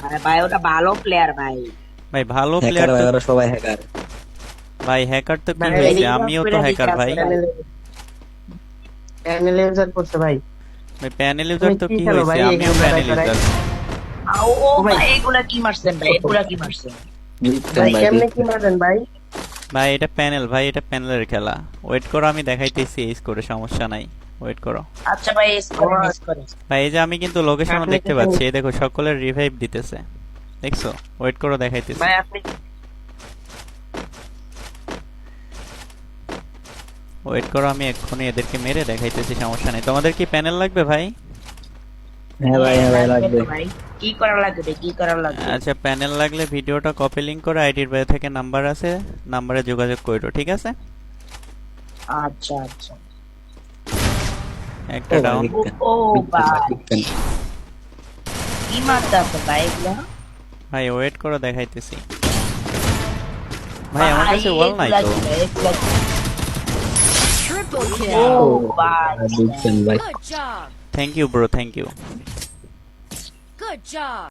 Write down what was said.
আরে ভাই ওটা ভালো প্লেয়ার ভাই। ভাই ভালো হ্যাকার প্লেয়ার তো। ওরা সবাই হ্যাকার। ভাই হ্যাকার তো কি ভাই, হয়েছে, রিভাইভ আমিও তো করে হ্যাকার দিতে ভাই। আছে ভাই। প্যানেল ইউজার করছে ভাই। ভাই প্যানেল ইউজার তুমি তো কি কি খেলো হয়েছে, ভাই আমিও এগুলো প্যানেল লড়াই ইউজার। ও ভাই। ভাই এগুলা কি মারছেন ভাই, এগুলা কি মারছেন? বুঝছেন ভাই ভাই, কেমনে কি বুঝছেন। মারেন ভাই? ভাই এটা প্যানেল, ভাই এটা প্যানেলের খেলা। ওয়েট করো, আমি দেখাইতেছি এই করে, সমস্যা নাই। ওয়েট করো আচ্ছা ভাই স্কোর। ভাই। এই যে আমি কিন্তু লোকেশনও আপনি দেখতে কি পাচ্ছি, এই দেখো সকলের রিভাইভ দিতেছে, দেখছো? ওয়েট করো, দেখাইতেছি। ভাই আপনি ওয়েট করো, আমি এক্ষুনি এদেরকে মেরে দেখাইতেছি, সমস্যা নেই। তোমাদের কি প্যানেল লাগবে ভাই? হ্যাঁ ভাই, হ্যাঁ ভাই, লাগবে। ভাই কি করা লাগবে, কি করা লাগবে? আচ্ছা, প্যানেল লাগলে ভিডিওটা কপি লিংক করে আইডির বাইরে থেকে নাম্বার আছে, নাম্বারে যোগাযোগ করো, ঠিক আছে? আচ্ছা আচ্ছা। একটা ও ভাই, ডাউন। বুঝছেন, ও বুঝছেন ভাই, ভাই বুঝছেন। কি মারতে আছে ভাই এগুলা? ভাই ওয়েট করো, দেখাইতেছি। ভাই আমার কাছে ওয়াল নাই তো। এগুলা কি? Triple ও kill. ভাই বুঝছেন ভাই। Good job. Thank you bro, thank you. Good job.